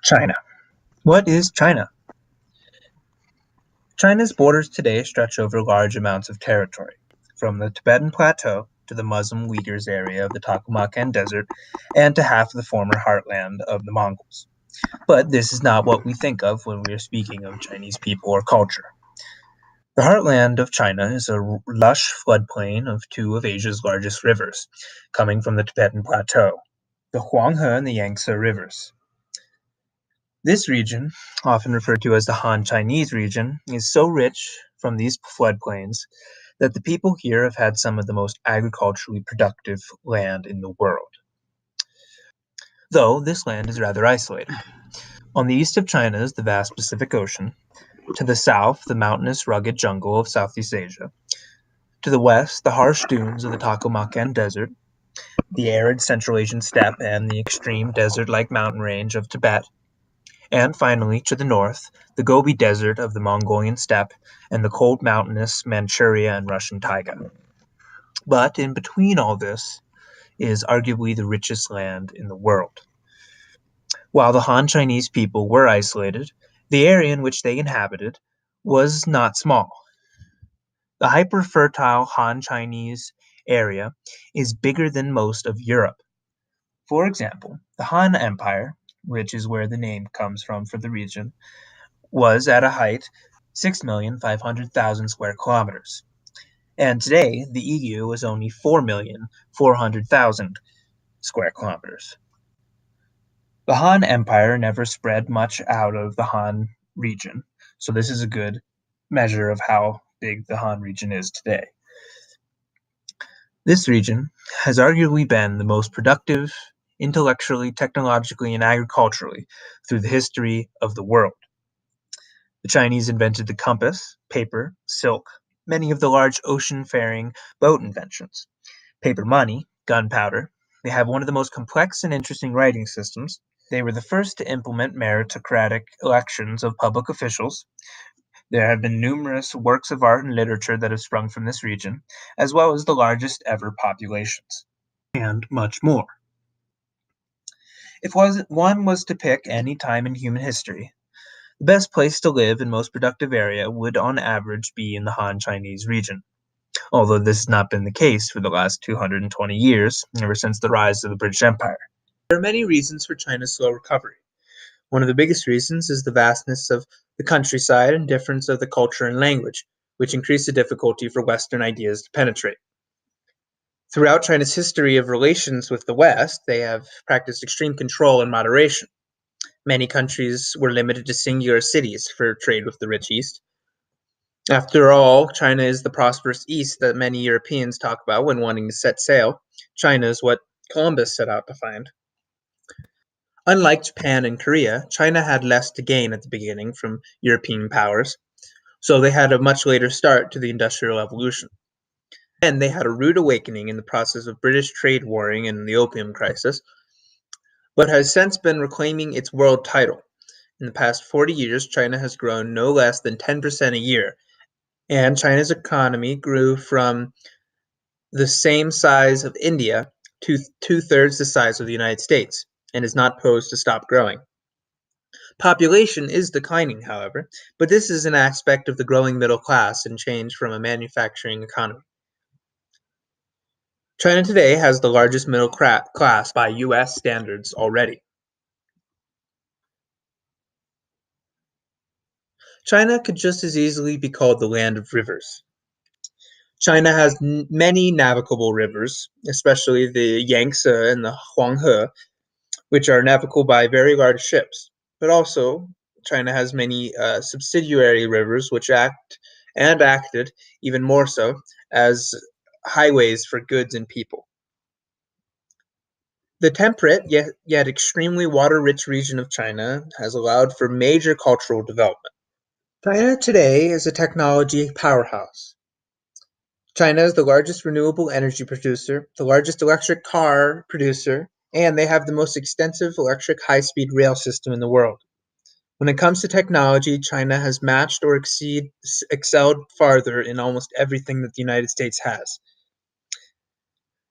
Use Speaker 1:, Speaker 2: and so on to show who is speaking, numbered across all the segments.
Speaker 1: China. What is China? China's borders today stretch over large amounts of territory, from the Tibetan Plateau to the Muslim Uyghurs area of the Taklamakan Desert and to half of the former heartland of the Mongols. But this is not what we think of when we are speaking of Chinese people or culture. The heartland of China is a lush floodplain of two of Asia's largest rivers, coming from the Tibetan Plateau, the Huanghe and the Yangtze rivers. This region, often referred to as the Han Chinese region, is so rich from these floodplains that the people here have had some of the most agriculturally productive land in the world. Though this land is rather isolated. On the east of China is the vast Pacific Ocean, to the south the mountainous rugged jungle of Southeast Asia, to the west the harsh dunes of the Taklamakan Desert, the arid Central Asian steppe and the extreme desert-like mountain range of Tibet, and finally, to the north, the Gobi Desert of the Mongolian steppe and the cold mountainous Manchuria and Russian taiga. But in between all this is arguably the richest land in the world. While the Han Chinese people were isolated, the area in which they inhabited was not small. The hyper-fertile Han Chinese area is bigger than most of Europe. For example, the Han Empire, which is where the name comes from for the region, was at a height 6,500,000 square kilometers. And today, the EU is only 4,400,000 square kilometers. The Han Empire never spread much out of the Han region, so this is a good measure of how big the Han region is today. This region has arguably been the most productive intellectually, technologically, and agriculturally through the history of the world. The Chinese invented the compass, paper, silk, many of the large ocean-faring boat inventions, paper money, gunpowder. They have one of the most complex and interesting writing systems. They were the first to implement meritocratic elections of public officials. There have been numerous works of art and literature that have sprung from this region, as well as the largest ever populations, and much more. If one was to pick any time in human history, the best place to live and most productive area would on average be in the Han Chinese region, although this has not been the case for the last 220 years, ever since the rise of the British Empire. There are many reasons for China's slow recovery. One of the biggest reasons is the vastness of the countryside and difference of the culture and language, which increase the difficulty for Western ideas to penetrate. Throughout China's history of relations with the West, they have practiced extreme control and moderation. Many countries were limited to singular cities for trade with the rich East. After all, China is the prosperous East that many Europeans talk about when wanting to set sail. China is what Columbus set out to find. Unlike Japan and Korea, China had less to gain at the beginning from European powers, so they had a much later start to the Industrial Revolution. And they had a rude awakening in the process of British trade warring and the Opium Crisis, but has since been reclaiming its world title. In the past 40 years, China has grown no less than 10% a year, and China's economy grew from the same size of India to two-thirds the size of the United States, and is not posed to stop growing. Population is declining, however, but this is an aspect of the growing middle class and change from a manufacturing economy. China today has the largest middle class by US standards already. China could just as easily be called the land of rivers. China has many navigable rivers, especially the Yangtze and the Huanghe, which are navigable by very large ships. But also, China has many subsidiary rivers which acted even more so as highways for goods and people. The temperate yet extremely water-rich region of China has allowed for major cultural development. China today is a technology powerhouse. China is the largest renewable energy producer, the largest electric car producer, and they have the most extensive electric high-speed rail system in the world. When it comes to technology, China has matched or excelled farther in almost everything that the United States has.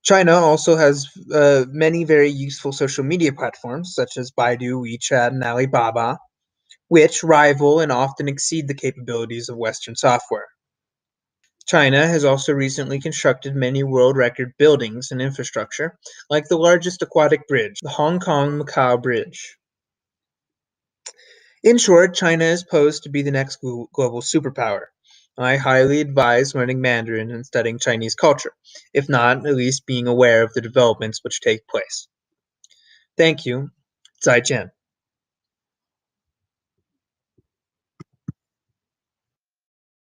Speaker 1: China also has many very useful social media platforms such as Baidu, WeChat, and Alibaba, which rival and often exceed the capabilities of Western software. China has also recently constructed many world record buildings and infrastructure, like the largest aquatic bridge, the Hong Kong Macau Bridge. In short, China is posed to be the next global superpower. I highly advise learning Mandarin and studying Chinese culture, if not, at least being aware of the developments which take place. Thank you. 再见.